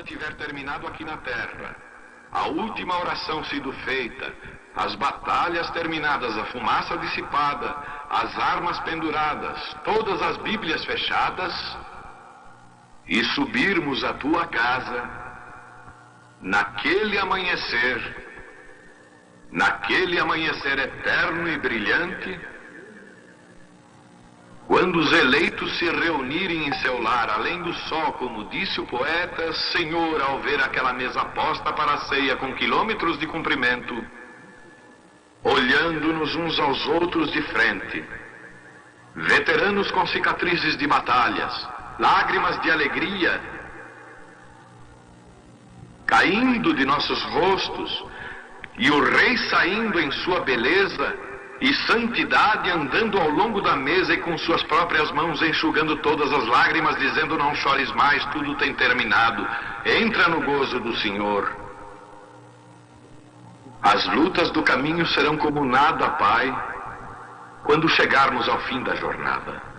tiver terminado aqui na terra, a última oração sido feita, as batalhas terminadas, a fumaça dissipada, as armas penduradas, todas as Bíblias fechadas, e subirmos à tua casa, naquele amanhecer eterno e brilhante, quando os eleitos se reunirem em seu lar, além do sol, como disse o poeta, Senhor, ao ver aquela mesa posta para a ceia com quilômetros de comprimento, olhando-nos uns aos outros de frente, veteranos com cicatrizes de batalhas, lágrimas de alegria caindo de nossos rostos, e o Rei saindo em sua beleza e santidade, andando ao longo da mesa e com suas próprias mãos enxugando todas as lágrimas, dizendo: não chores mais, tudo tem terminado, entra no gozo do Senhor. As lutas do caminho serão como nada, Pai, quando chegarmos ao fim da jornada.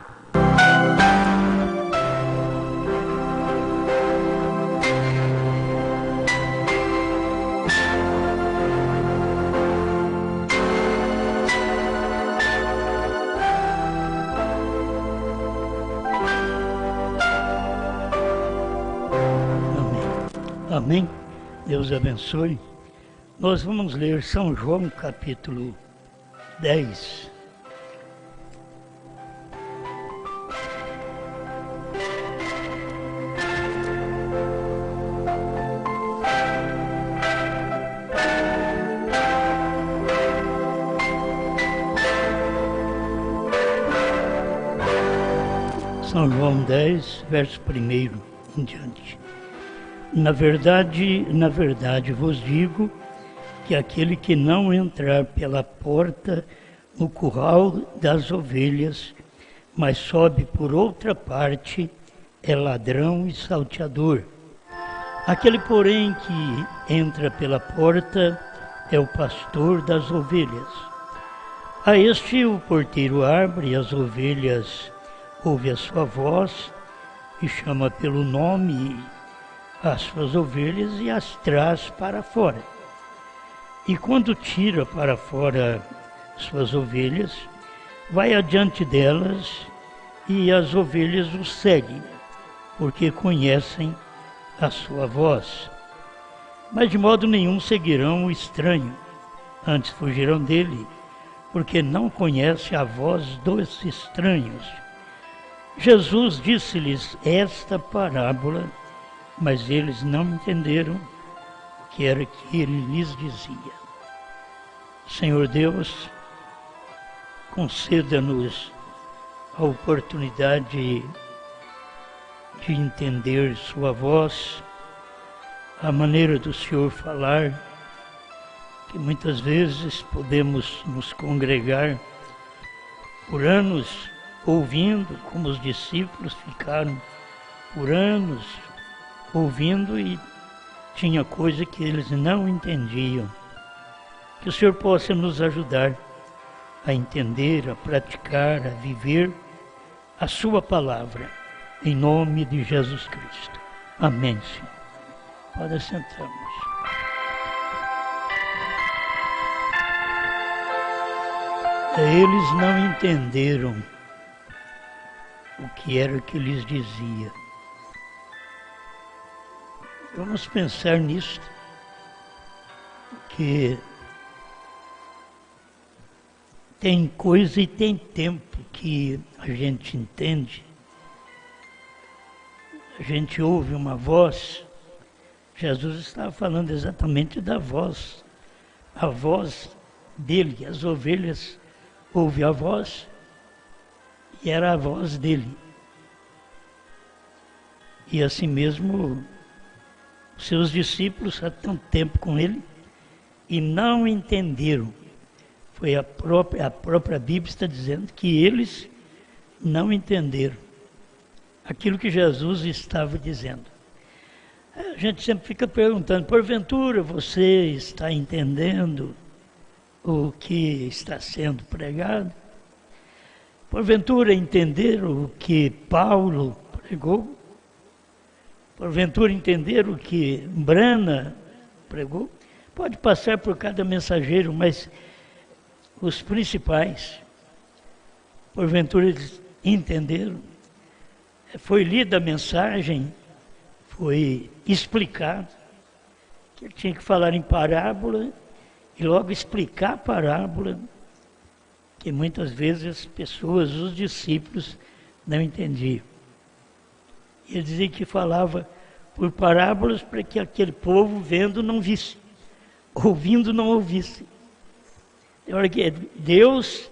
Amém. Deus abençoe. Nós vamos ler São João capítulo 10. São João 10, verso 1 em diante. Na verdade vos digo que aquele que não entrar pela porta no curral das ovelhas, mas sobe por outra parte, é ladrão e salteador. Aquele, porém, que entra pela porta é o pastor das ovelhas. A este o porteiro abre, e as ovelhas ouvem a sua voz, e chama pelo nome as suas ovelhas e as traz para fora. E quando tira para fora suas ovelhas, vai adiante delas, e as ovelhas o seguem, porque conhecem a sua voz. Mas de modo nenhum seguirão o estranho, antes fugirão dele, porque não conhece a voz dos estranhos. Jesus disse-lhes esta parábola, mas eles não entenderam o que era que ele lhes dizia. Senhor Deus, conceda-nos a oportunidade de entender sua voz, a maneira do Senhor falar, que muitas vezes podemos nos congregar por anos ouvindo, como os discípulos ficaram por anos ouvindo e tinha coisa que eles não entendiam. Que o Senhor possa nos ajudar a entender, a praticar, a viver a sua palavra, em nome de Jesus Cristo. Amém, Senhor. Pode sentarmos. Eles não entenderam o que era que lhes dizia. Vamos pensar nisso, que tem coisa e tem tempo que a gente entende. A gente ouve uma voz. Jesus estava falando exatamente da voz. A voz dele, as ovelhas ouvem a voz, e era a voz dele. E assim mesmo, seus discípulos há tanto tempo com ele e não entenderam. Foi a própria Bíblia está dizendo que eles não entenderam aquilo que Jesus estava dizendo. A gente sempre fica perguntando, porventura você está entendendo o que está sendo pregado? Porventura entenderam o que Paulo pregou? porventura entender o que Brana pregou, pode passar por cada mensageiro, mas os principais, porventura eles entenderam, foi lida a mensagem, foi explicado, que ele tinha que falar em parábola e logo explicar a parábola, que muitas vezes as pessoas, os discípulos, não entendiam. Ele dizia que falava por parábolas para que aquele povo vendo não visse, ouvindo não ouvisse. Deus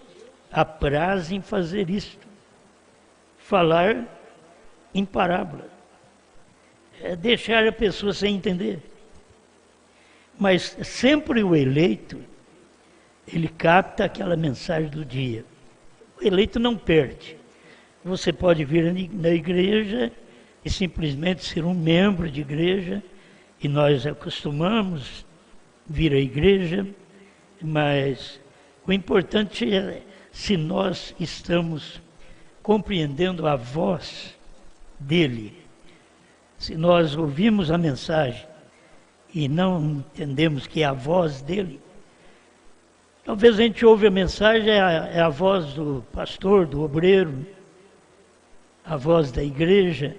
apraz em fazer isto, falar em parábola, é deixar a pessoa sem entender. Mas sempre o eleito, ele capta aquela mensagem do dia. O eleito não perde. Você pode vir na igreja e simplesmente ser um membro de igreja, e nós acostumamos vir à igreja, mas o importante é se nós estamos compreendendo a voz dele. Se nós ouvimos a mensagem e não entendemos que é a voz dele, talvez a gente ouve a mensagem, é a voz do pastor, do obreiro, a voz da igreja,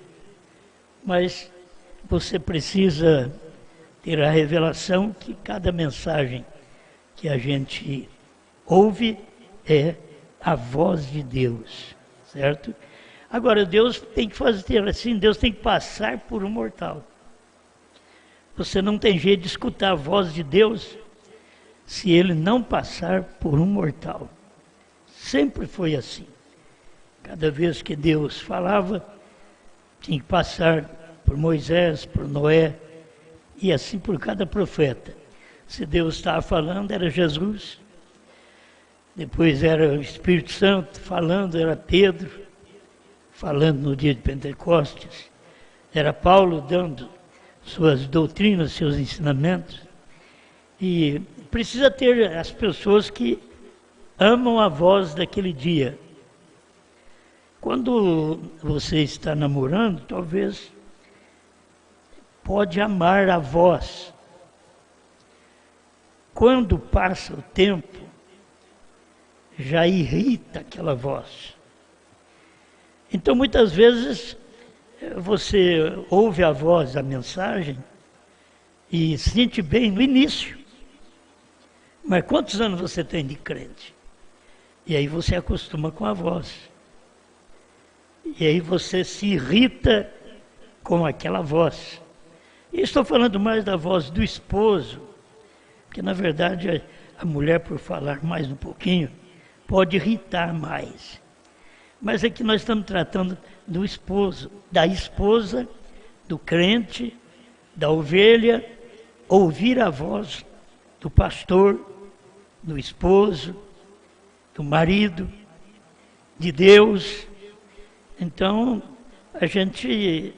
mas você precisa ter a revelação que cada mensagem que a gente ouve é a voz de Deus, certo? Agora, Deus tem que fazer assim, Deus tem que passar por um mortal. Você não tem jeito de escutar a voz de Deus se ele não passar por um mortal. Sempre foi assim. Cada vez que Deus falava, tinha que passar por Moisés, por Noé, e assim por cada profeta. Se Deus estava falando, era Jesus. Depois era o Espírito Santo falando, era Pedro, falando no dia de Pentecostes. Era Paulo dando suas doutrinas, seus ensinamentos. E precisa ter as pessoas que amam a voz daquele dia. Quando você está namorando, talvez pode amar a voz. Quando passa o tempo, já irrita aquela voz. Então, muitas vezes, você ouve a voz, a mensagem, e sente bem no início. Mas quantos anos você tem de crente? E aí você acostuma com a voz. E aí você se irrita com aquela voz. E estou falando mais da voz do esposo, porque na verdade a mulher, por falar mais um pouquinho, pode irritar mais. Mas aqui nós estamos tratando do esposo, da esposa, do crente, da ovelha, ouvir a voz do pastor, do esposo, do marido, de Deus. Então, a gente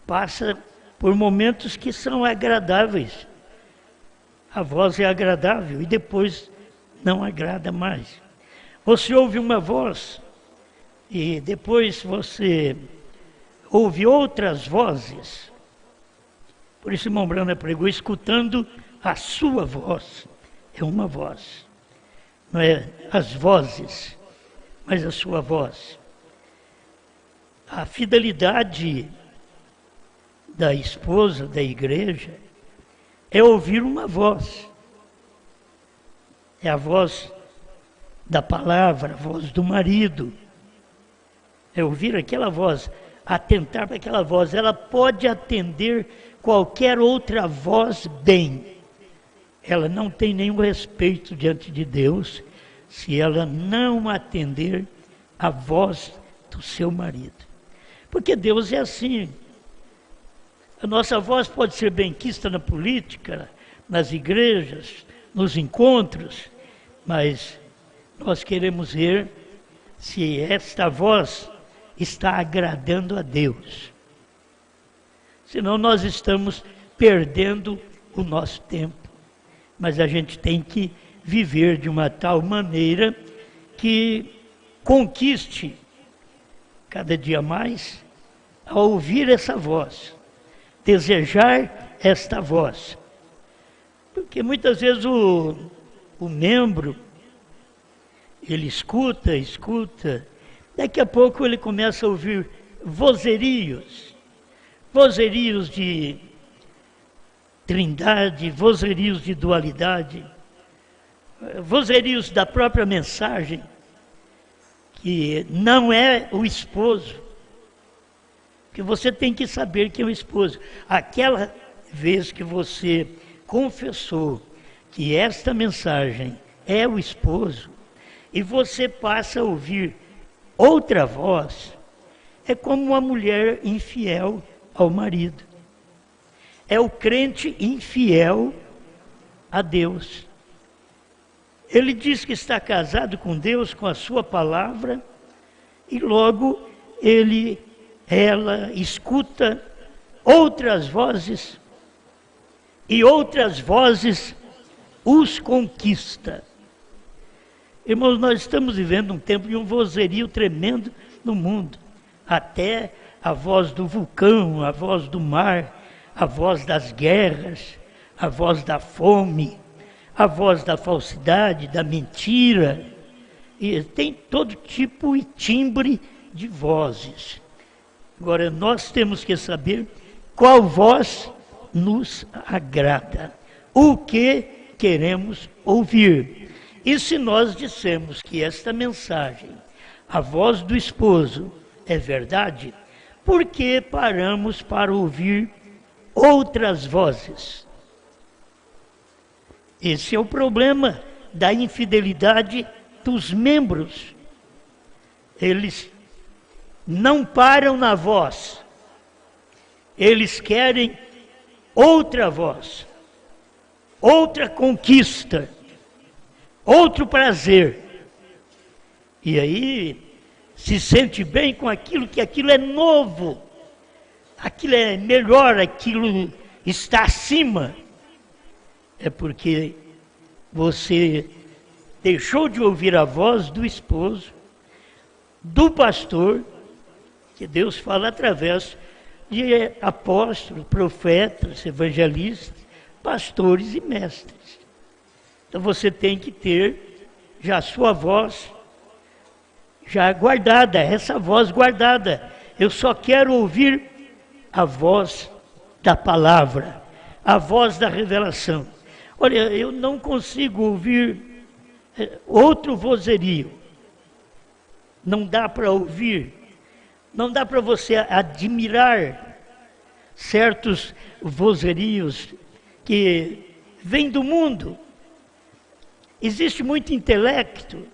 passa por momentos que são agradáveis. A voz é agradável e depois não agrada mais. Você ouve uma voz e depois você ouve outras vozes. Por isso, irmão Brana pregou, escutando a sua voz. É uma voz. Não é as vozes, mas a sua voz. A fidelidade da esposa, da igreja, é ouvir uma voz. É a voz da palavra, a voz do marido. É ouvir aquela voz, atentar para aquela voz. Ela pode atender qualquer outra voz bem. Ela não tem nenhum respeito diante de Deus se ela não atender a voz do seu marido. Porque Deus é assim. A nossa voz pode ser benquista na política, nas igrejas, nos encontros, mas nós queremos ver se esta voz está agradando a Deus. Senão nós estamos perdendo o nosso tempo. Mas a gente tem que viver de uma tal maneira que conquiste cada dia mais a ouvir essa voz. desejar esta voz. Porque muitas vezes o membro, ele escuta, daqui a pouco ele começa a ouvir vozerios de trindade, vozerios de dualidade, vozerios da própria mensagem, que não é o esposo, que você tem que saber que é o esposo. Aquela vez que você confessou que esta mensagem é o esposo, e você passa a ouvir outra voz, é como uma mulher infiel ao marido. É o crente infiel a Deus. Ele diz que está casado com Deus, com a sua palavra, e logo ela escuta outras vozes, e outras vozes os conquista. Irmãos, nós estamos vivendo um tempo de um vozerio tremendo no mundo. Até a voz do vulcão, a voz do mar, a voz das guerras, a voz da fome, a voz da falsidade, da mentira. E tem todo tipo e timbre de vozes. Agora, nós temos que saber qual voz nos agrada, o que queremos ouvir. E se nós dissermos que esta mensagem, a voz do esposo, é verdade, por que paramos para ouvir outras vozes? Esse é o problema da infidelidade dos membros. Eles não param na voz, eles querem outra voz, outra conquista, outro prazer. E aí se sente bem com aquilo, que aquilo é novo, aquilo é melhor, aquilo está acima. É porque você deixou de ouvir a voz do esposo, do pastor, que Deus fala através de apóstolos, profetas, evangelistas, pastores e mestres. Então você tem que ter já a sua voz já guardada, essa voz guardada. Eu só quero ouvir a voz da palavra, a voz da revelação. Olha, eu não consigo ouvir outro vozerio. Não dá para ouvir, não dá para você admirar certos vozerios que vêm do mundo. Existe muito intelecto,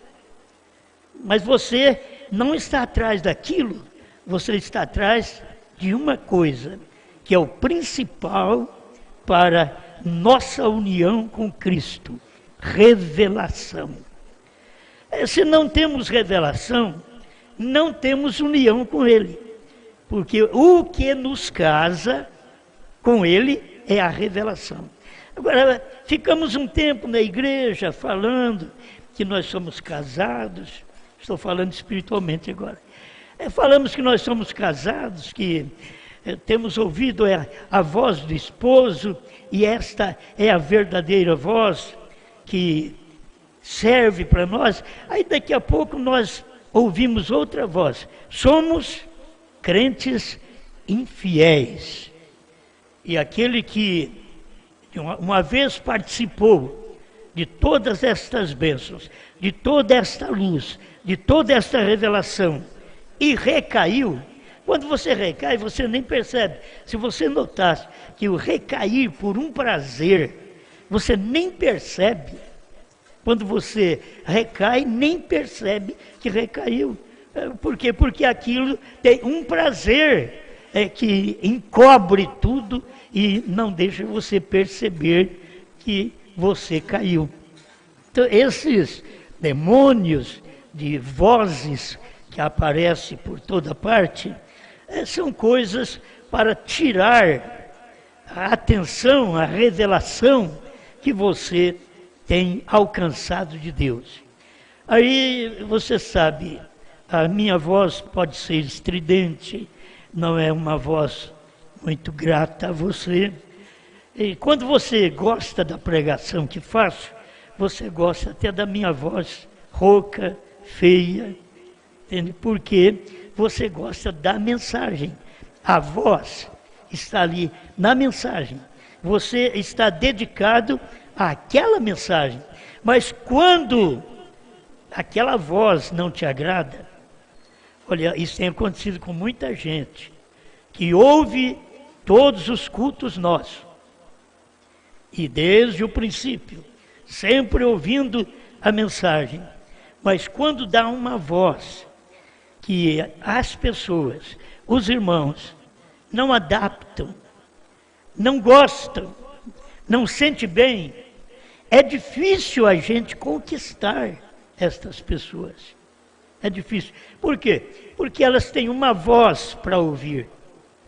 mas você não está atrás daquilo, você está atrás de uma coisa, que é o principal para nossa união com Cristo: revelação. Se não temos revelação, não temos união com Ele, porque o que nos casa com Ele é a revelação. Agora, ficamos um tempo na igreja falando que nós somos casados, estou falando espiritualmente agora. Falamos que nós somos casados, que temos ouvido a voz do esposo, e esta é a verdadeira voz que serve para nós. Aí daqui a pouco nós ouvimos outra voz: somos crentes infiéis. E aquele que uma vez participou de todas estas bênçãos, de toda esta luz, de toda esta revelação, e recaiu. Quando você recai, você nem percebe. Se você notar que o recair por um prazer, você nem percebe. Quando você recai, nem percebe que recaiu. Por quê? Porque aquilo tem um prazer que encobre tudo e não deixa você perceber que você caiu. Então, esses demônios de vozes que aparecem por toda parte, são coisas para tirar a atenção, a revelação que você tem alcançado de Deus. Aí você sabe, a minha voz pode ser estridente, não é uma voz muito grata a você. E quando você gosta da pregação que faço, você gosta até da minha voz rouca, feia, entende? Porque você gosta da mensagem. A voz está ali na mensagem. Você está dedicado àquela mensagem. Mas quando aquela voz não te agrada, olha, isso tem acontecido com muita gente que ouve todos os cultos nossos. E desde o princípio, sempre ouvindo a mensagem. Mas quando dá uma voz que as pessoas, os irmãos, não adaptam, não gostam, não sente bem, é difícil a gente conquistar estas pessoas. É difícil. Por quê? Porque elas têm uma voz para ouvir,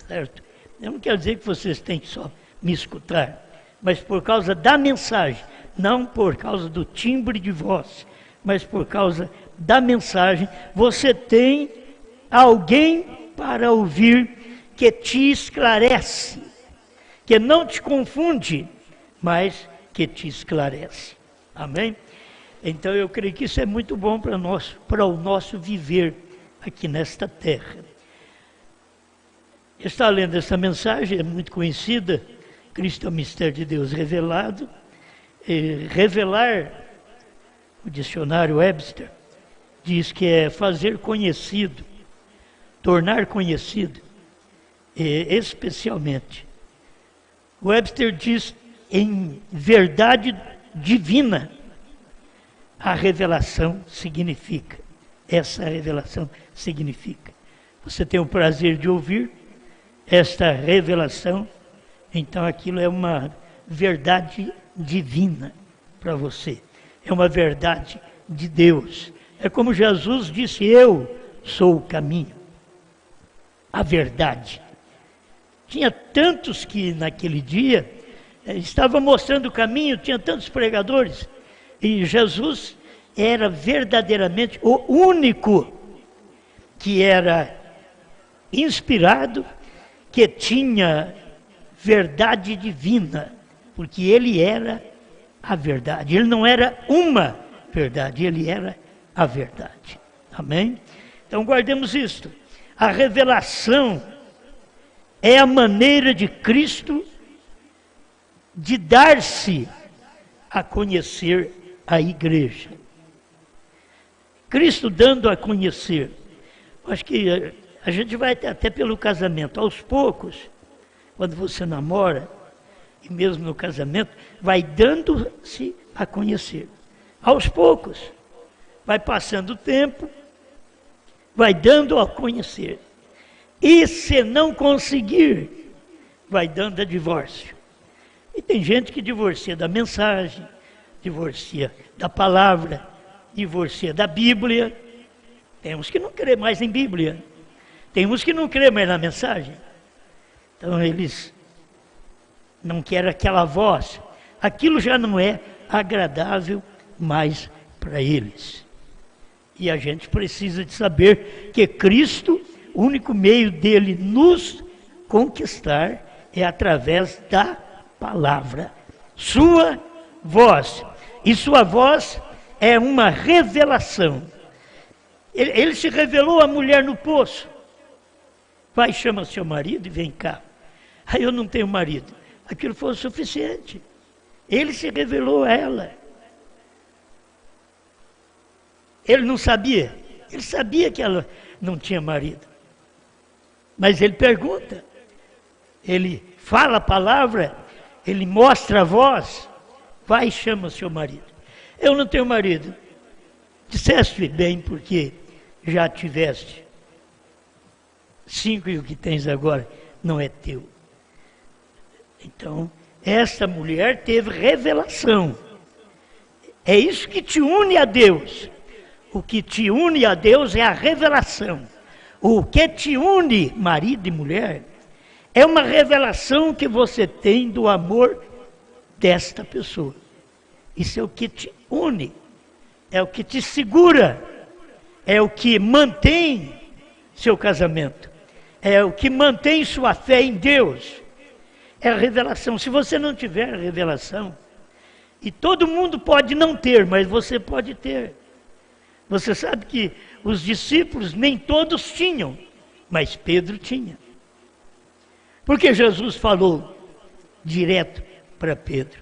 certo? Eu não quero dizer que vocês têm que só me escutar, mas por causa da mensagem, não por causa do timbre de voz, mas por causa da mensagem, você tem alguém para ouvir que te esclarece, que não te confunde, mas que te esclarece. Amém? Então eu creio que isso é muito bom para o nosso viver aqui nesta terra. Eu estava lendo essa mensagem, é muito conhecida, Cristo é o mistério de Deus revelado. Revelar, o dicionário Webster diz que é fazer conhecido, tornar conhecido, especialmente. Webster diz em verdade divina. A revelação significa, essa revelação significa. Você tem o prazer de ouvir esta revelação, então aquilo é uma verdade divina para você. É uma verdade de Deus. É como Jesus disse, eu sou o caminho, a verdade. Tinha tantos que naquele dia estavam mostrando o caminho, tinha tantos pregadores, e Jesus era verdadeiramente o único que era inspirado, que tinha verdade divina, porque ele era a verdade. Ele não era uma verdade, ele era a verdade. Amém? Então guardemos isto. A revelação é a maneira de Cristo de dar-se a conhecer a igreja. Cristo dando a conhecer. Acho que a gente vai até pelo casamento. Aos poucos, quando você namora, e mesmo no casamento, vai dando-se a conhecer. Aos poucos, vai passando o tempo, vai dando a conhecer. E se não conseguir, vai dando a divórcio. E tem gente que divorcia da mensagem, divorcia da palavra, divorcia da Bíblia. Tem uns que não crê mais em Bíblia. Tem uns que não crê mais na mensagem. Então eles não querem aquela voz. Aquilo já não é agradável mais para eles. E a gente precisa de saber que Cristo, o único meio dele nos conquistar é através da palavra. Sua voz. E sua voz é uma revelação. Ele se revelou à mulher no poço. Vai, chama seu marido e vem cá. Aí eu não tenho marido. Aquilo foi o suficiente. Ele se revelou a ela. Ele não sabia. Ele sabia que ela não tinha marido. Mas ele pergunta. Ele fala a palavra. Ele mostra a voz. Vai e chama seu marido. Eu não tenho marido. Disseste bem, porque já tiveste 5 e o que tens agora não é teu. Então, esta mulher teve revelação. É isso que te une a Deus. O que te une a Deus é a revelação. O que te une, marido e mulher, é uma revelação que você tem do amor desta pessoa. Isso é o que te une, é o que te segura, é o que mantém seu casamento. É o que mantém sua fé em Deus. É a revelação. Se você não tiver a revelação, e todo mundo pode não ter, mas você pode ter. Você sabe que os discípulos nem todos tinham, mas Pedro tinha. Porque Jesus falou direto para Pedro.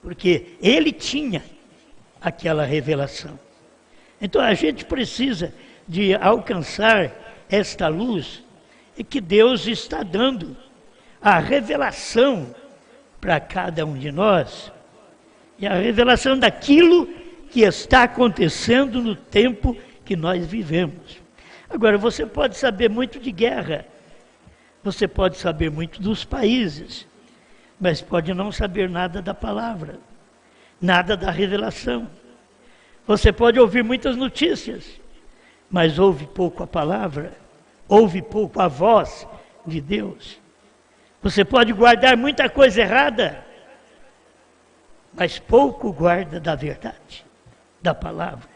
Porque ele tinha aquela revelação. Então a gente precisa de alcançar esta luz e que Deus está dando a revelação para cada um de nós. E a revelação daquilo que está acontecendo no tempo que nós vivemos. Agora, você pode saber muito de guerra, você pode saber muito dos países, mas pode não saber nada da palavra, nada da revelação. Você pode ouvir muitas notícias, mas ouve pouco a palavra, ouve pouco a voz de Deus. Você pode guardar muita coisa errada, mas pouco guarda da verdade, da palavra.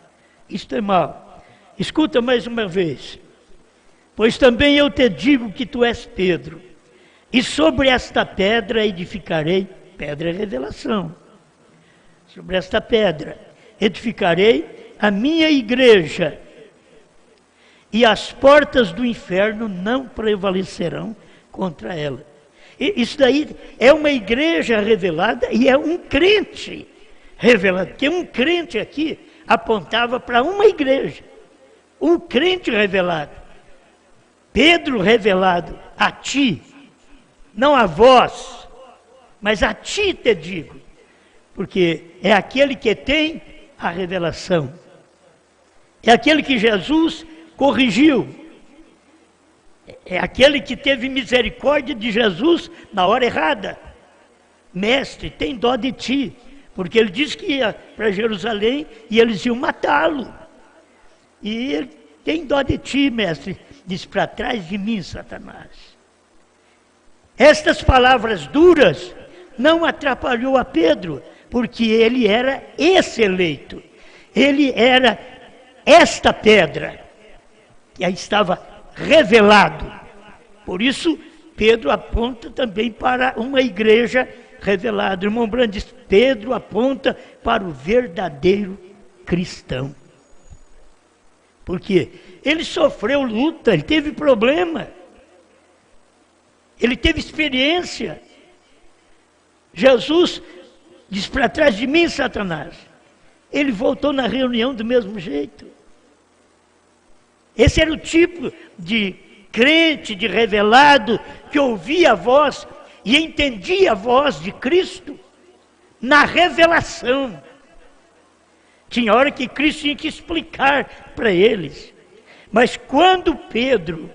Isto é mal. Escuta mais uma vez. Pois também eu te digo que tu és Pedro, e sobre esta pedra edificarei, pedra é revelação, sobre esta pedra edificarei a minha igreja, e as portas do inferno não prevalecerão contra ela. Isso daí é uma igreja revelada e é um crente revelado, porque um crente aqui apontava para uma igreja, um crente revelado. Pedro revelado a ti, não a vós, mas a ti te digo, porque é aquele que tem a revelação, é aquele que Jesus corrigiu, é aquele que teve misericórdia de Jesus na hora errada. Mestre, tem dó de ti, porque ele disse que ia para Jerusalém e eles iam matá-lo. E ele tem dó de ti, mestre. Diz, para trás de mim, Satanás. Estas palavras duras não atrapalhou a Pedro, porque ele era esse eleito. Ele era esta pedra, que aí estava revelado. Por isso, Pedro aponta também para uma igreja revelada. O irmão Brand diz, Pedro aponta para o verdadeiro cristão. Porque ele sofreu luta, ele teve problema, ele teve experiência. Jesus diz, para trás de mim, Satanás. Ele voltou na reunião do mesmo jeito. Esse era o tipo de crente, de revelado, que ouvia a voz e entendia a voz de Cristo na revelação. Tinha hora que Cristo tinha que explicar para eles. Mas quando Pedro,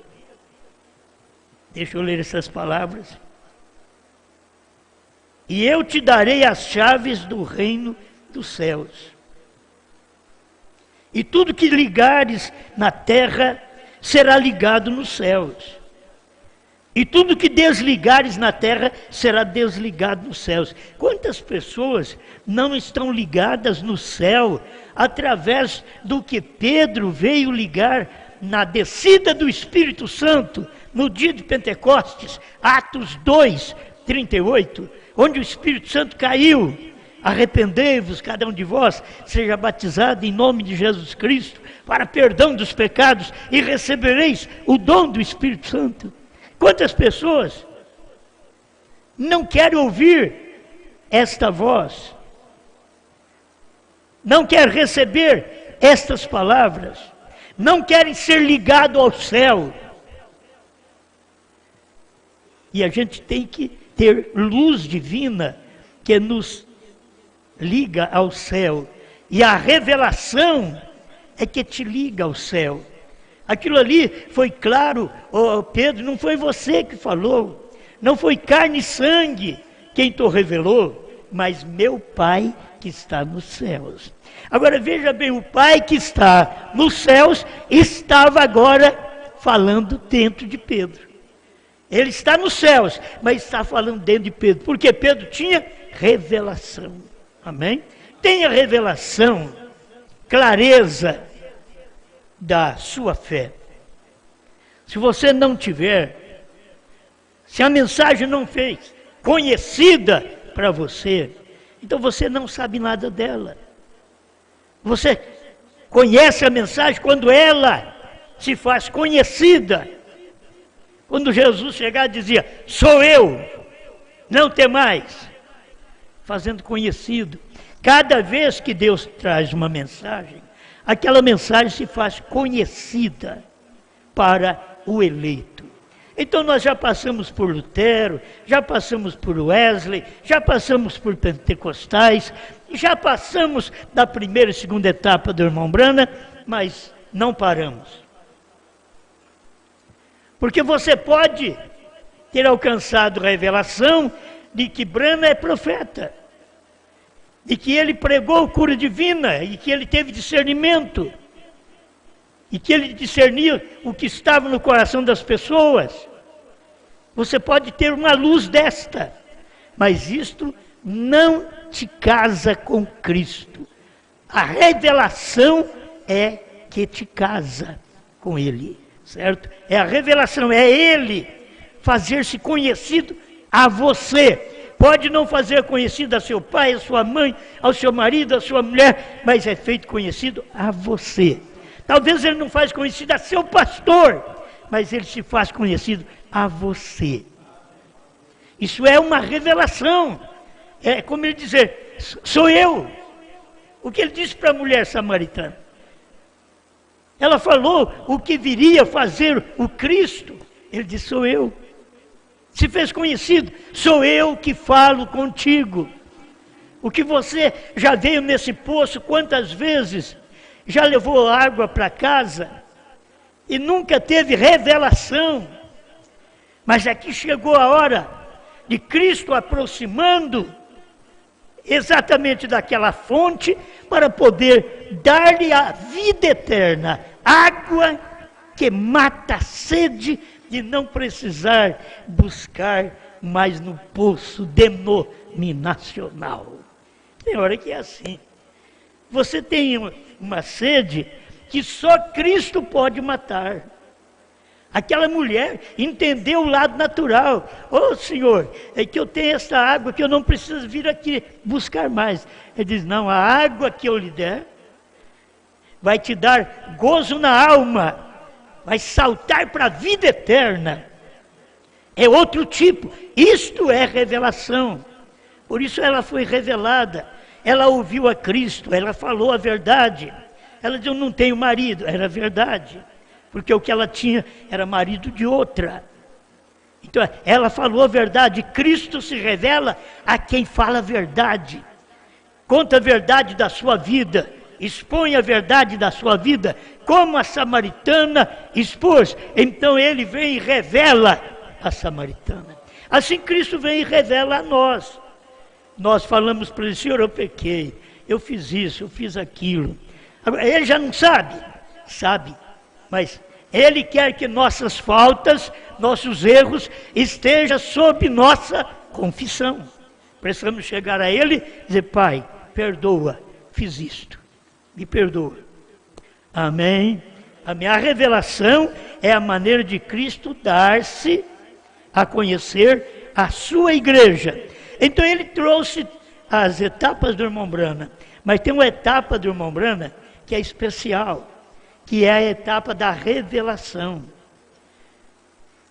deixa eu ler essas palavras, e eu te darei as chaves do reino dos céus. E tudo que ligares na terra será ligado nos céus. E tudo que desligares na terra será desligado nos céus. Quantas pessoas não estão ligadas no céu através do que Pedro veio ligar na descida do Espírito Santo no dia de Pentecostes, Atos 2, 38, onde o Espírito Santo caiu. Arrependei-vos, cada um de vós, seja batizado em nome de Jesus Cristo, para perdão dos pecados, e recebereis o dom do Espírito Santo. Quantas pessoas não querem ouvir esta voz, não querem receber estas palavras, não querem ser ligados ao céu. E a gente tem que ter luz divina que nos liga ao céu, e a revelação é que te liga ao céu. Aquilo ali foi claro, Pedro, não foi você que falou, não foi carne e sangue quem te revelou, mas meu Pai que está nos céus. Agora veja bem, o Pai que está nos céus estava agora falando dentro de Pedro. Ele está nos céus, mas está falando dentro de Pedro, porque Pedro tinha revelação. Amém? Tenha revelação, clareza da sua fé. Se você não tiver, se a mensagem não fez conhecida para você, então você não sabe nada dela. Você conhece a mensagem quando ela se faz conhecida. Quando Jesus chegava e dizia, sou eu, não tem mais. Fazendo conhecido. Cada vez que Deus traz uma mensagem, aquela mensagem se faz conhecida para o eleito. Então nós já passamos por Lutero, já passamos por Wesley, já passamos por pentecostais, já passamos da primeira e segunda etapa do irmão Branham, mas não paramos. Porque você pode ter alcançado a revelação de que Branham é profeta, de que ele pregou cura divina, e que ele teve discernimento, e que ele discernia o que estava no coração das pessoas. Você pode ter uma luz desta, mas isto não te casa com Cristo. A revelação é que te casa com Ele, certo? É a revelação, é Ele fazer-se conhecido a você. Pode não fazer conhecido a seu pai, a sua mãe, ao seu marido, a sua mulher, mas é feito conhecido a você. Talvez ele não faz conhecido a seu pastor, mas ele se faz conhecido a você. Isso é uma revelação. É como ele dizer, sou eu. O que ele disse para a mulher samaritana? Ela falou o que viria fazer o Cristo. Ele disse, sou eu. Se fez conhecido, sou eu que falo contigo. O que você já veio nesse poço, quantas vezes já levou água para casa e nunca teve revelação. Mas aqui chegou a hora de Cristo aproximando exatamente daquela fonte para poder dar-lhe a vida eterna, água que mata a sede de não precisar buscar mais no poço denominacional. Tem hora que é assim. Você tem uma sede que só Cristo pode matar. Aquela mulher entendeu o lado natural. Ô Senhor, é que eu tenho essa água que eu não preciso vir aqui buscar mais. Ele diz, não, a água que eu lhe der vai te dar gozo na alma, vai saltar para a vida eterna. É outro tipo. Isto é revelação. Por isso ela foi revelada. Ela ouviu a Cristo, ela falou a verdade. Ela disse, eu não tenho marido. Era verdade. Porque o que ela tinha era marido de outra. Então ela falou a verdade. Cristo se revela a quem fala a verdade. Conta a verdade da sua vida. Expõe a verdade da sua vida. Como a samaritana expôs. Então ele vem e revela a samaritana. Assim Cristo vem e revela a nós. Nós falamos para ele, Senhor, eu pequei. Eu fiz isso, eu fiz aquilo. Agora, ele já não sabe? Sabe. Mas Ele quer que nossas faltas, nossos erros, estejam sob nossa confissão. Precisamos chegar a Ele e dizer, Pai, perdoa, fiz isto, me perdoa. Amém? A minha revelação é a maneira de Cristo dar-se a conhecer a sua igreja. Então Ele trouxe as etapas do irmão Branham, mas tem uma etapa do irmão Branham que é especial, que é a etapa da revelação.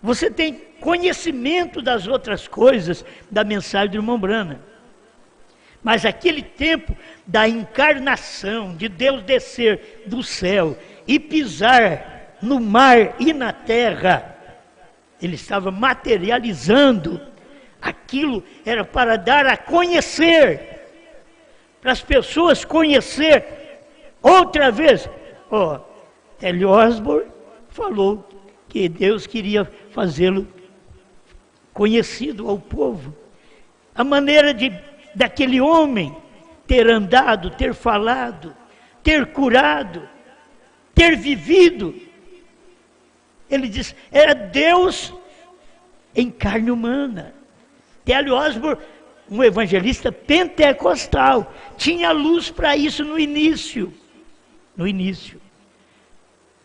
Você tem conhecimento das outras coisas da mensagem do irmão Branham, mas aquele tempo da encarnação, de Deus descer do céu e pisar no mar e na terra, Ele estava materializando. Aquilo era para dar a conhecer, para as pessoas conhecer outra vez. T.L. Osborne falou que Deus queria fazê-lo conhecido ao povo. A maneira daquele homem ter andado, ter falado, ter curado, ter vivido. Ele diz, era Deus em carne humana. T.L. Osborne, um evangelista pentecostal, tinha luz para isso no início.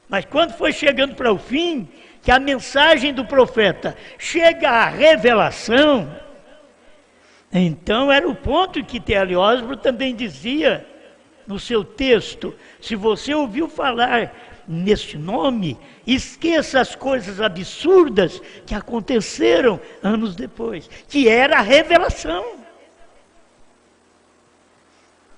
Mas quando foi chegando para o fim, que a mensagem do profeta chega à revelação, então era o ponto que T.L. Osborne também dizia no seu texto: se você ouviu falar neste nome, esqueça as coisas absurdas que aconteceram anos depois, que era a revelação.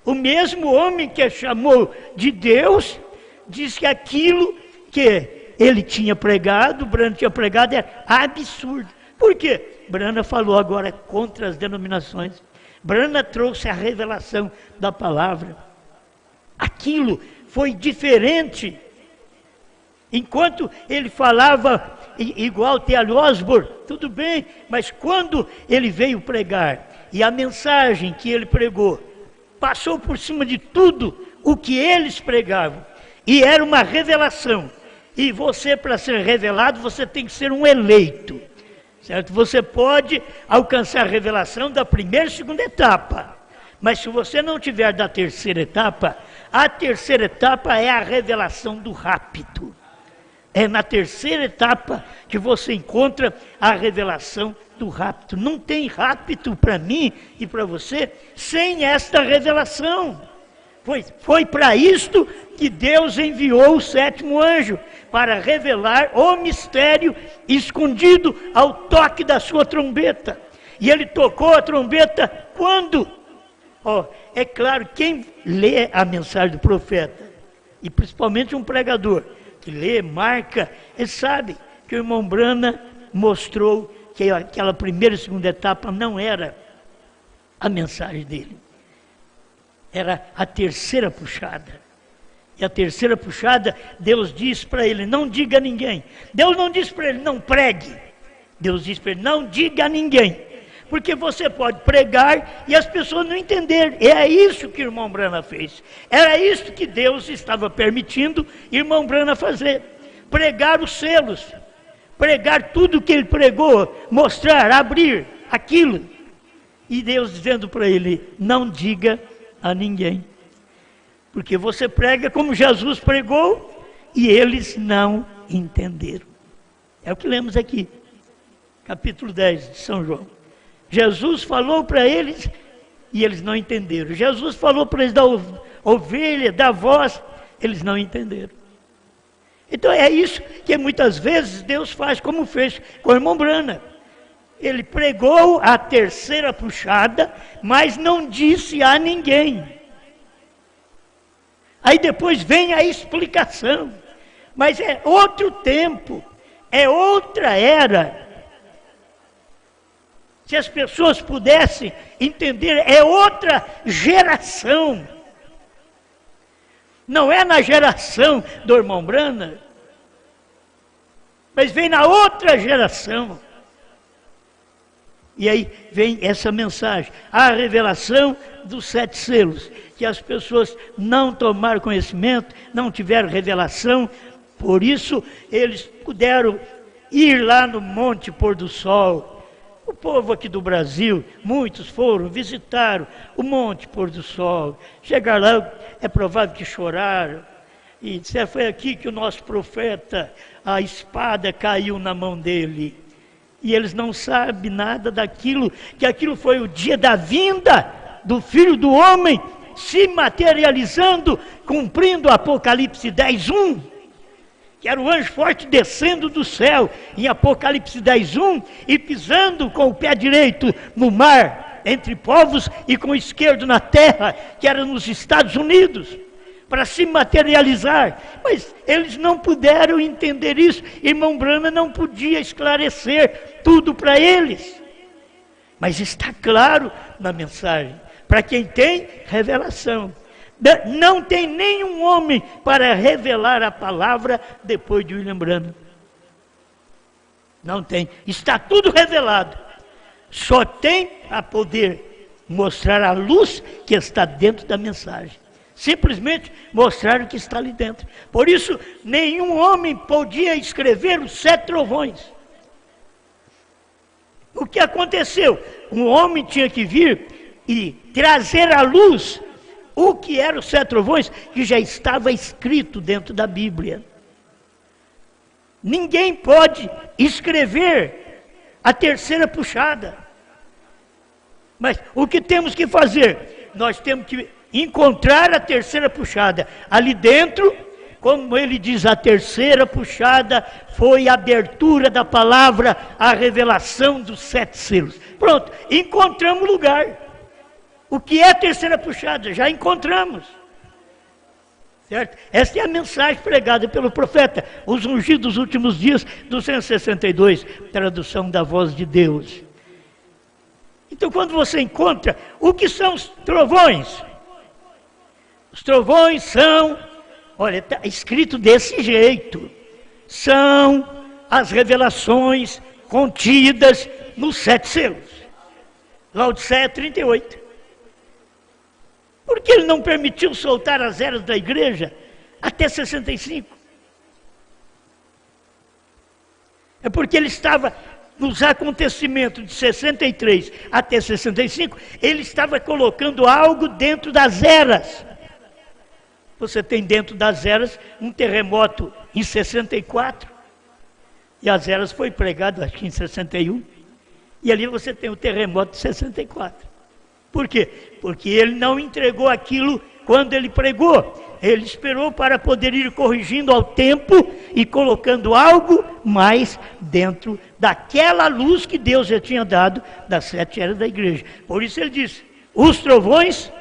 O mesmo homem que chamou de Deus, diz que aquilo que ele tinha pregado, Branham tinha pregado, era absurdo. Por quê? Branham falou agora contra as denominações. Branham trouxe a revelação da palavra. Aquilo foi diferente. Enquanto ele falava igual T.L. Osborne, tudo bem, mas quando ele veio pregar, e a mensagem que ele pregou passou por cima de tudo o que eles pregavam, e era uma revelação. E você, para ser revelado, você tem que ser um eleito, certo? Você pode alcançar a revelação da primeira e segunda etapa, mas se você não tiver da terceira etapa, a terceira etapa é a revelação do rapto. É na terceira etapa que você encontra a revelação do rapto. Não tem rapto para mim e para você sem esta revelação. Foi para isto que Deus enviou o sétimo anjo, para revelar o mistério escondido ao toque da sua trombeta. E ele tocou a trombeta quando? É claro, quem lê a mensagem do profeta, e principalmente um pregador, que lê, marca, ele sabe que o irmão Branham mostrou que aquela primeira e segunda etapa não era a mensagem dele. Era a terceira puxada. E a terceira puxada, Deus diz para ele: não diga a ninguém. Deus não diz para ele: não pregue. Deus diz para ele: não diga a ninguém. Porque você pode pregar e as pessoas não entenderem. E é isso que o irmão Branham fez. Era isso que Deus estava permitindo o irmão Branham fazer. Pregar os selos. Pregar tudo que ele pregou. Mostrar, abrir aquilo. E Deus dizendo para ele: não diga a ninguém. Porque você prega como Jesus pregou e eles não entenderam. É o que lemos aqui. Capítulo 10 de São João. Jesus falou para eles e eles não entenderam. Jesus falou para eles da ovelha, da voz, eles não entenderam. Então é isso que muitas vezes Deus faz, como fez com o irmão Branham. Ele pregou a terceira puxada, mas não disse a ninguém. Aí depois vem a explicação. Mas é outro tempo, é outra era. Se as pessoas pudessem entender, é outra geração. Não é na geração do irmão Branham, mas vem na outra geração. E aí vem essa mensagem, a revelação dos 7 selos, que as pessoas não tomaram conhecimento, não tiveram revelação, por isso eles puderam ir lá no Monte Pôr do Sol. O povo aqui do Brasil, muitos foram, visitaram o Monte Pôr do Sol. Chegaram lá, é provável que choraram. E disseram: foi aqui que o nosso profeta, a espada caiu na mão dele. E eles não sabem nada daquilo, que aquilo foi o dia da vinda do Filho do Homem, se materializando, cumprindo o Apocalipse 10:1. Que era o anjo forte descendo do céu, em Apocalipse 10:1, e pisando com o pé direito no mar, entre povos, e com o esquerdo na terra, que era nos Estados Unidos, para se materializar. Mas eles não puderam entender isso. Irmão Branham não podia esclarecer tudo para eles. Mas está claro na mensagem, para quem tem revelação. Não tem nenhum homem para revelar a palavra depois de William Branham. Não tem. Está tudo revelado. Só tem a poder mostrar a luz que está dentro da mensagem. Simplesmente mostrar o que está ali dentro. Por isso, nenhum homem podia escrever os 7 trovões. O que aconteceu? Um homem tinha que vir e trazer à luz o que eram os 7 trovões, que já estava escrito dentro da Bíblia. Ninguém pode escrever a terceira puxada. Mas o que temos que fazer? Nós temos que encontrar a terceira puxada. Ali dentro, como ele diz, a terceira puxada foi a abertura da palavra, a revelação dos 7 selos. Pronto, encontramos o lugar. O que é a terceira puxada? Já encontramos. Certo? Esta é a mensagem pregada pelo profeta, os ungidos dos últimos dias, 262, tradução da voz de Deus. Então, quando você encontra, o que são os trovões? Os trovões são, olha, está escrito desse jeito, são as revelações contidas nos 7 selos. Laodiceia 38. Por que ele não permitiu soltar as eras da igreja até 65? É porque ele estava, nos acontecimentos de 63 até 65, ele estava colocando algo dentro das eras. Você tem dentro das eras um terremoto em 64, e as eras foi pregado acho que em 61, e ali você tem o terremoto de 64. Por quê? Porque ele não entregou aquilo quando ele pregou. Ele esperou para poder ir corrigindo ao tempo e colocando algo mais dentro daquela luz que Deus já tinha dado das 7 eras da igreja. Por isso ele disse, os trovões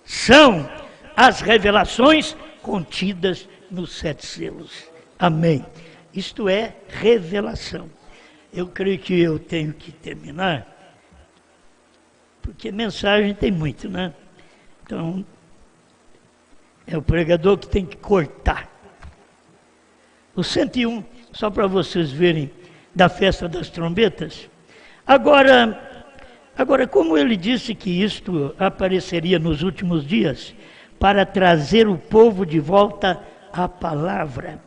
são as revelações contidas nos 7 selos. Amém. Isto é revelação. Eu creio que eu tenho que terminar, porque mensagem tem muito, né? Então, é o pregador que tem que cortar. O 101, só para vocês verem, da festa das trombetas. Agora, como ele disse que isto apareceria nos últimos dias, para trazer o povo de volta à palavra.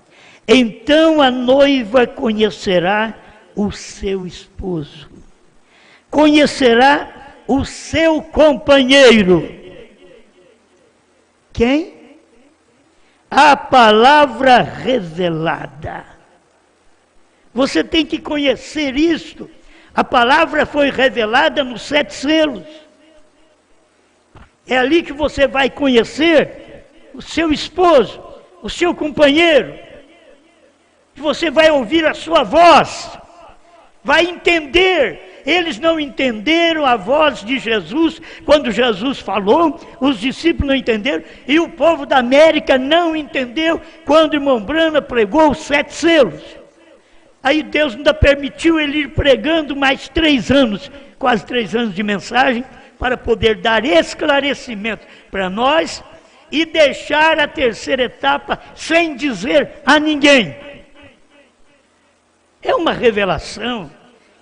Então a noiva conhecerá o seu esposo, conhecerá o seu companheiro. Quem? A palavra revelada. Você tem que conhecer isto. A palavra foi revelada nos 7 selos. É ali que você vai conhecer o seu esposo, o seu companheiro. Você vai ouvir a sua voz, vai entender. Eles não entenderam a voz de Jesus quando Jesus falou, os discípulos não entenderam, e o povo da América não entendeu quando o irmão Branham pregou os 7 selos. Aí Deus ainda permitiu ele ir pregando mais 3 anos, quase 3 anos de mensagem, para poder dar esclarecimento para nós e deixar a terceira etapa sem dizer a ninguém. É uma revelação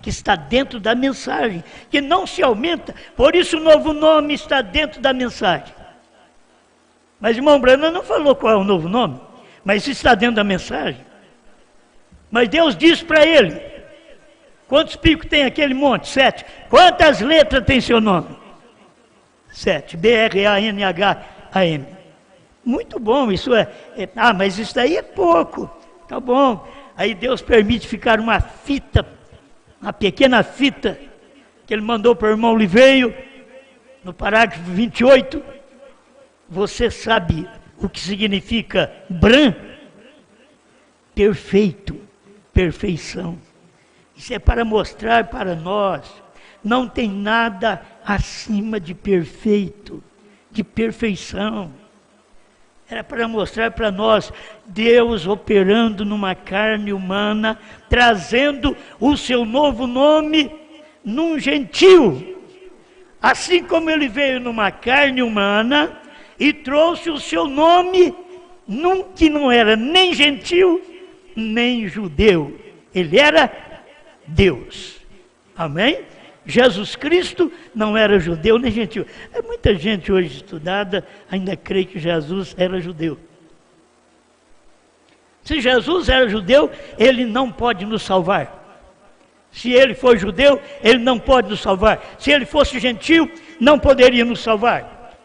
que está dentro da mensagem, que não se aumenta, por isso o novo nome está dentro da mensagem. Mas o irmão Branham não falou qual é o novo nome, mas isso está dentro da mensagem. Mas Deus disse para ele, quantos picos tem aquele monte? 7. Quantas letras tem seu nome? 7. B-R-A-N-H-A-M. Muito bom, isso mas isso daí é pouco. Tá bom. Aí Deus permite ficar uma fita, uma pequena fita, que ele mandou para o irmão Liveio, no parágrafo 28. Você sabe o que significa Bran? Perfeito, perfeição. Isso é para mostrar para nós, não tem nada acima de perfeito, de perfeição. Era para mostrar para nós, Deus operando numa carne humana, trazendo o seu novo nome num gentil. Assim como ele veio numa carne humana e trouxe o seu nome num que não era nem gentil, nem judeu. Ele era Deus. Amém? Jesus Cristo não era judeu nem gentil. Muita gente hoje estudada ainda crê que Jesus era judeu. Se Jesus era judeu, ele não pode nos salvar. Se ele for judeu, ele não pode nos salvar. Se ele fosse gentil, não poderia nos salvar.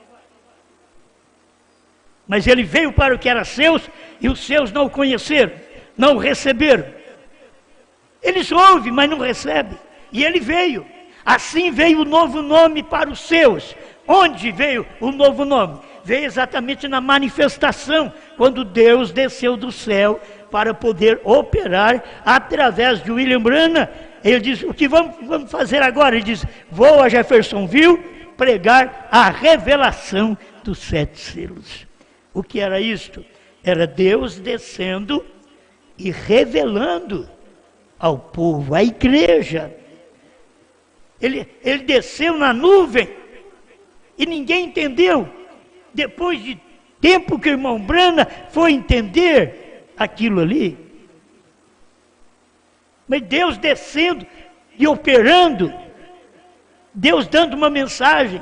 Mas ele veio para o que era seus e os seus não o conheceram. não o receberam. Eles ouvem, mas não recebem. E ele veio. Assim veio o novo nome para os seus. Onde veio o novo nome? Veio exatamente na manifestação, quando Deus desceu do céu para poder operar através de William Branham. Ele diz, o que vamos fazer agora? Ele diz, vou a Jeffersonville pregar a revelação dos 7 selos. O que era isto? Era Deus descendo e revelando ao povo, à igreja. Ele desceu na nuvem e ninguém entendeu. Depois de tempo que o irmão Branham foi entender aquilo ali. Mas Deus descendo e operando, Deus dando uma mensagem.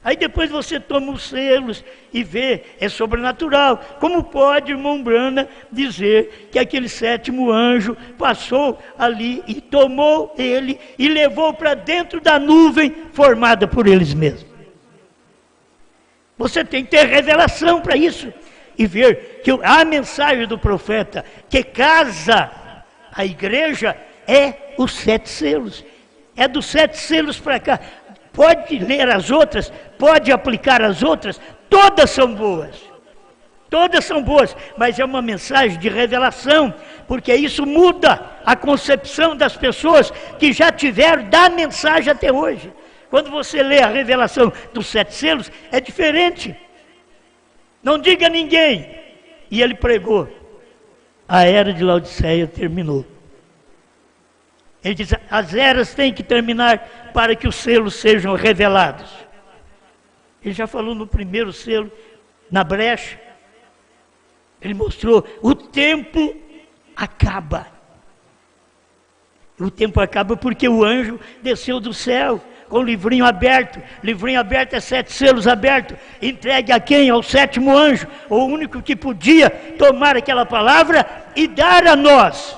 Aí depois você toma os selos e vê, é sobrenatural. Como pode, irmão Branham, dizer que aquele 7º anjo passou ali e tomou ele e levou para dentro da nuvem formada por eles mesmos? Você tem que ter revelação para isso e ver que a mensagem do profeta que casa a igreja é os 7 selos. É dos 7 selos para cá. Pode ler as outras, pode aplicar as outras, todas são boas. Todas são boas, mas é uma mensagem de revelação, porque isso muda a concepção das pessoas que já tiveram da mensagem até hoje. Quando você lê a revelação dos 7 selos, é diferente. Não diga a ninguém. E ele pregou. A era de Laodiceia terminou. Ele diz, as eras têm que terminar para que os selos sejam revelados. Ele já falou no primeiro selo, na brecha. Ele mostrou, o tempo acaba. O tempo acaba porque o anjo desceu do céu com o livrinho aberto. Livrinho aberto é 7 selos abertos. Entregue a quem? Ao 7º anjo. O único que podia tomar aquela palavra e dar a nós.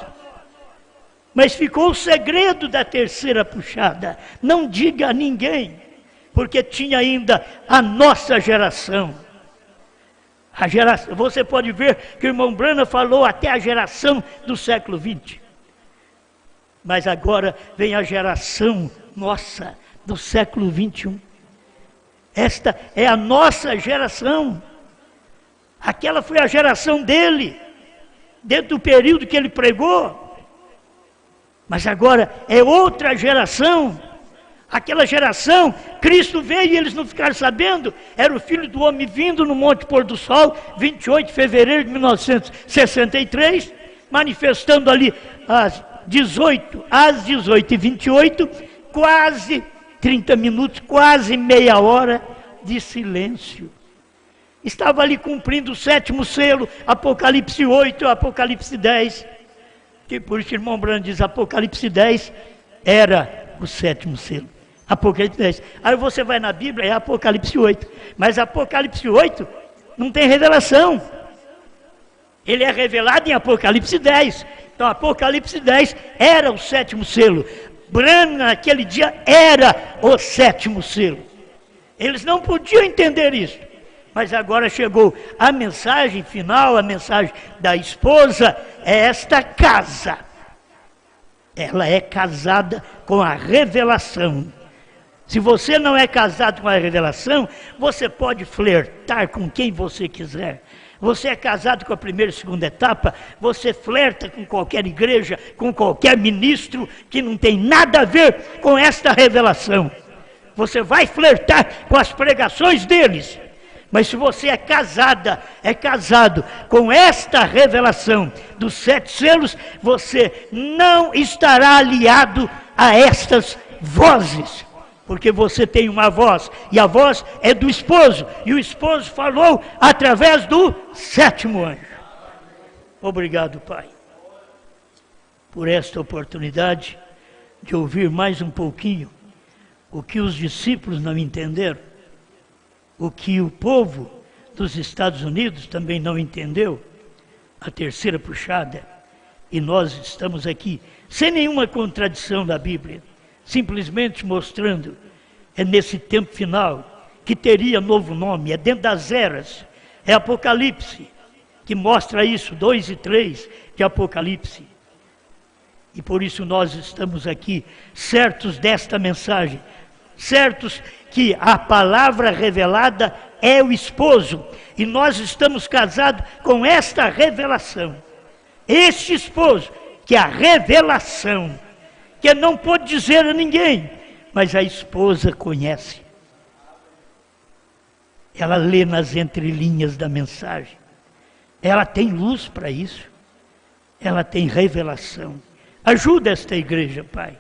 Mas ficou o segredo da terceira puxada. Não diga a ninguém, porque tinha ainda a nossa geração. A geração, você pode ver que o irmão Branham falou até a geração do século XX. Mas agora vem a geração nossa, do século XXI. Esta é a nossa geração. Aquela foi a geração dele, dentro do período que ele pregou. Mas agora é outra geração. Aquela geração, Cristo veio e eles não ficaram sabendo. Era o Filho do Homem vindo no Monte Pôr do Sol, 28 de fevereiro de 1963, manifestando ali às 18h28, quase 30 minutos, quase meia hora de silêncio. Estava ali cumprindo o 7º selo, Apocalipse 8, Apocalipse 10. Que por isso o irmão Branham diz, Apocalipse 10 era o 7º selo. Apocalipse 10. Aí você vai na Bíblia, é Apocalipse 8. Mas Apocalipse 8 não tem revelação. Ele é revelado em Apocalipse 10. Então Apocalipse 10 era o 7º selo. Branham naquele dia era o 7º selo. Eles não podiam entender isso. Mas agora chegou a mensagem final, a mensagem da esposa, é esta casa. Ela é casada com a revelação. Se você não é casado com a revelação, você pode flertar com quem você quiser. Você é casado com a primeira e segunda etapa, você flerta com qualquer igreja, com qualquer ministro que não tem nada a ver com esta revelação. Você vai flertar com as pregações deles. Mas se você é casada, é casado com esta revelação dos 7 selos, você não estará aliado a estas vozes. Porque você tem uma voz, e a voz é do esposo, e o esposo falou através do 7º anjo. Obrigado, Pai, por esta oportunidade de ouvir mais um pouquinho o que os discípulos não entenderam, o que o povo dos Estados Unidos também não entendeu, a terceira puxada, e nós estamos aqui sem nenhuma contradição da Bíblia, simplesmente mostrando, é nesse tempo final, que teria novo nome, é dentro das eras, é Apocalipse, que mostra isso, 2 e 3 de Apocalipse. E por isso nós estamos aqui, certos desta mensagem, certos que a palavra revelada é o esposo, e nós estamos casados com esta revelação. Este esposo, que é a revelação, que não pode dizer a ninguém, mas a esposa conhece. Ela lê nas entrelinhas da mensagem. Ela tem luz para isso. Ela tem revelação. Ajuda esta igreja, Pai.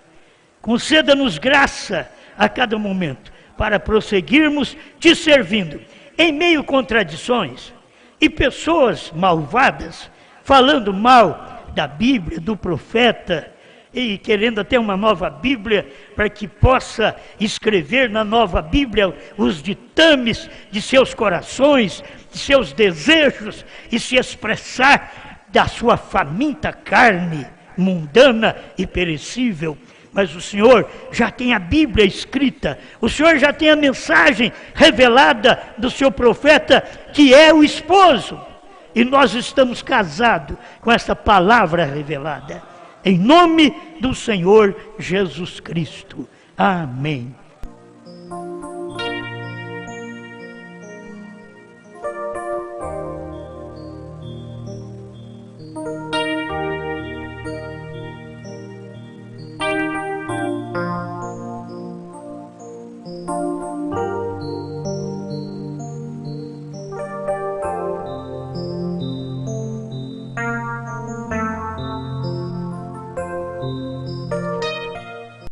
Conceda-nos graça a cada momento para prosseguirmos te servindo em meio a contradições e pessoas malvadas falando mal da Bíblia, do profeta, e querendo até uma nova Bíblia para que possa escrever na nova Bíblia os ditames de seus corações, de seus desejos, e se expressar da sua faminta carne mundana e perecível. Mas o Senhor já tem a Bíblia escrita, o Senhor já tem a mensagem revelada do seu profeta, que é o esposo, e nós estamos casados com essa palavra revelada. Em nome do Senhor Jesus Cristo. Amém.